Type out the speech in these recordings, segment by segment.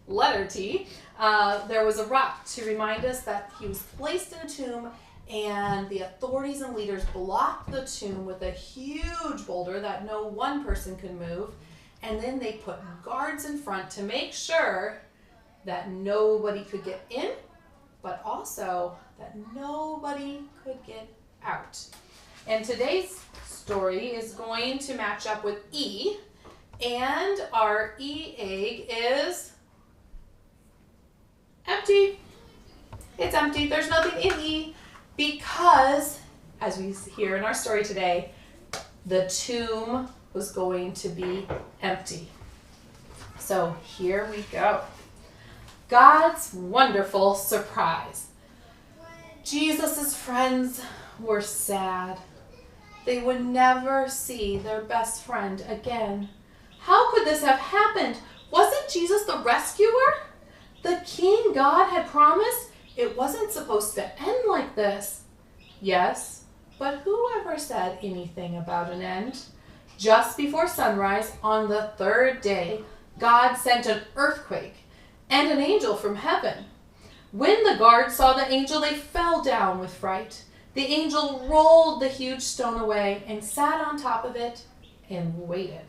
letter T, there was a rock to remind us that he was placed in a tomb, and the authorities and leaders blocked the tomb with a huge boulder that no one person could move, and then they put guards in front to make sure that nobody could get in, but also that nobody could get out. And today's story is going to match up with E, and our E egg is empty. It's empty. There's nothing in E because, as we hear in our story today, the tomb was going to be empty. So here we go. God's wonderful surprise. Jesus' friends were sad. They would never see their best friend again. How could this have happened? Wasn't Jesus the rescuer? The King God had promised? It wasn't supposed to end like this. Yes, but whoever said anything about an end? Just before sunrise on the third day, God sent an earthquake and an angel from heaven. When the guards saw the angel, they fell down with fright. The angel rolled the huge stone away and sat on top of it and waited.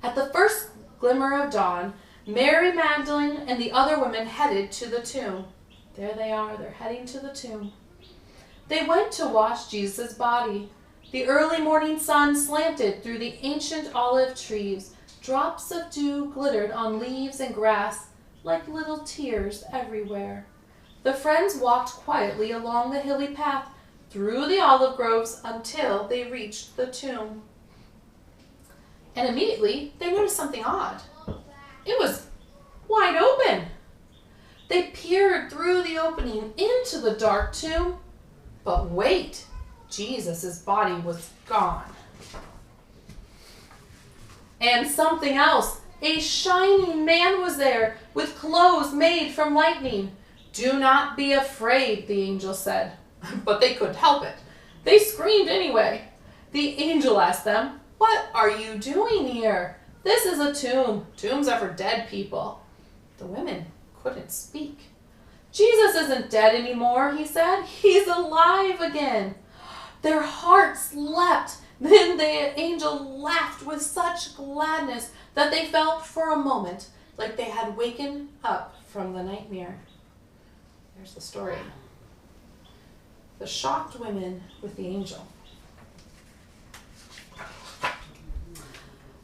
At the first glimmer of dawn, Mary Magdalene and the other women headed to the tomb. There they are, they're heading to the tomb. They went to wash Jesus' body. The early morning sun slanted through the ancient olive trees. Drops of dew glittered on leaves and grass like little tears everywhere. The friends walked quietly along the hilly path through the olive groves until they reached the tomb. And immediately they noticed something odd. It was wide open. They peered through the opening into the dark tomb. But wait, Jesus' body was gone. And something else. A shining man was there with clothes made from lightning. Do not be afraid, the angel said. But they couldn't help it. They screamed anyway. The angel asked them, "What are you doing here? This is a tomb. Tombs are for dead people." The women couldn't speak. "Jesus isn't dead anymore," he said. "He's alive again." Their hearts leapt. Then the angel laughed with such gladness that they felt for a moment like they had waken up from the nightmare. There's the story. The shocked women with the angel.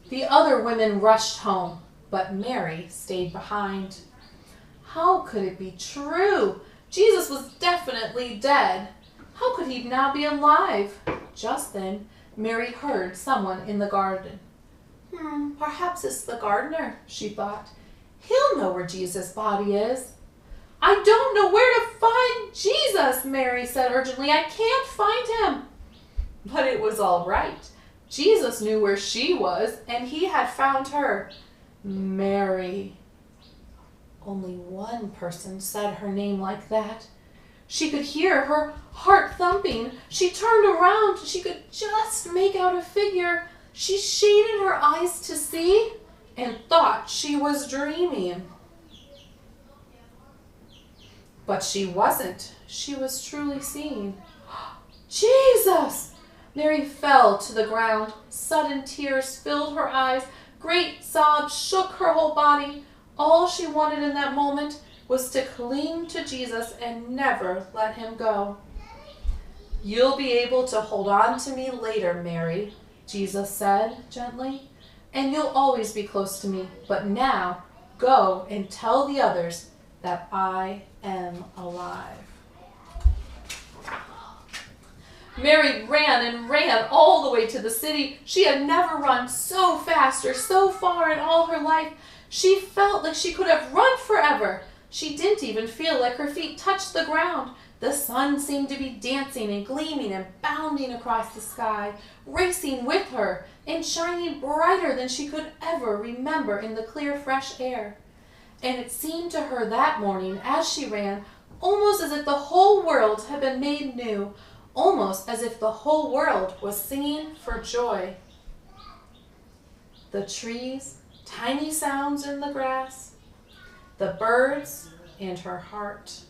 The other women rushed home, but Mary stayed behind. How could it be true? Jesus was definitely dead. How could he now be alive? Just then, Mary heard someone in the garden. Perhaps it's the gardener, she thought. He'll know where Jesus' body is. I don't know where to find Jesus, Mary said urgently. I can't find him. But it was all right. Jesus knew where she was, and he had found her. Mary. Only one person said her name like that. She could hear her heart thumping. She turned around. She could just make out a figure. She shaded her eyes to see and thought she was dreaming. But she wasn't. She was truly seeing. Jesus! Mary fell to the ground. Sudden tears filled her eyes. Great sobs shook her whole body. All she wanted in that moment was to cling to Jesus and never let him go. You'll be able to hold on to me later, Mary, Jesus said gently, and you'll always be close to me. But now, go and tell the others that I am alive. Mary ran and ran all the way to the city. She had never run so fast or so far in all her life. She felt like she could have run forever. She didn't even feel like her feet touched the ground. The sun seemed to be dancing and gleaming and bounding across the sky, racing with her and shining brighter than she could ever remember in the clear, fresh air. And it seemed to her that morning as she ran, almost as if the whole world had been made new, almost as if the whole world was singing for joy. The trees, tiny sounds in the grass, the birds, and her heart.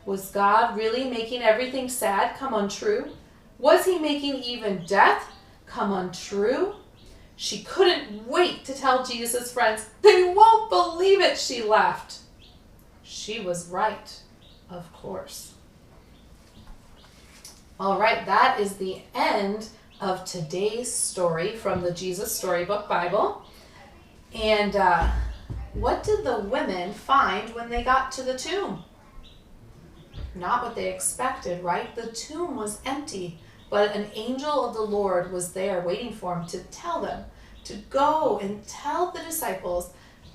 Was God really making everything sad come untrue? Was he making even death come untrue? She couldn't wait to tell Jesus' friends. They won't believe it, she laughed. She was right, of course. All right, that is the end of today's story from the Jesus Storybook Bible. And what did the women find when they got to the tomb? Not what they expected, right? The tomb was empty, but an angel of the Lord was there waiting for them to tell them to go and tell the disciples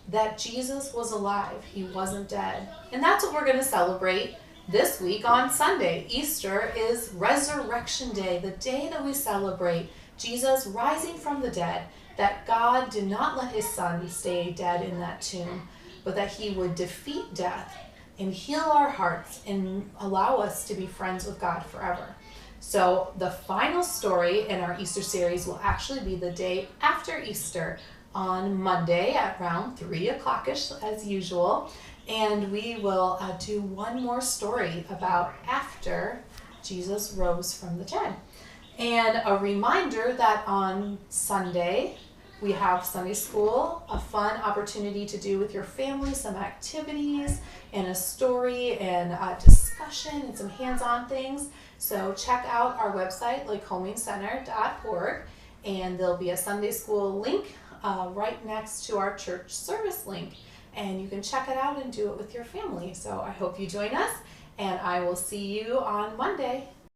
that Jesus was alive. He wasn't dead. And that's what we're going to celebrate this week on Sunday. Easter is Resurrection Day, the day that we celebrate Jesus rising from the dead, that God did not let his son stay dead in that tomb, but that he would defeat death and heal our hearts and allow us to be friends with God forever. So the final story in our Easter series will actually be the day after Easter on Monday at around 3 o'clock-ish as usual. And we will do one more story about after Jesus rose from the dead. And a reminder that on Sunday, we have Sunday school, a fun opportunity to do with your family, some activities and a story and a discussion and some hands-on things. So check out our website, lakeholdingcenter.org, and there'll be a Sunday school link right next to our church service link. And you can check it out and do it with your family. So I hope you join us, and I will see you on Monday.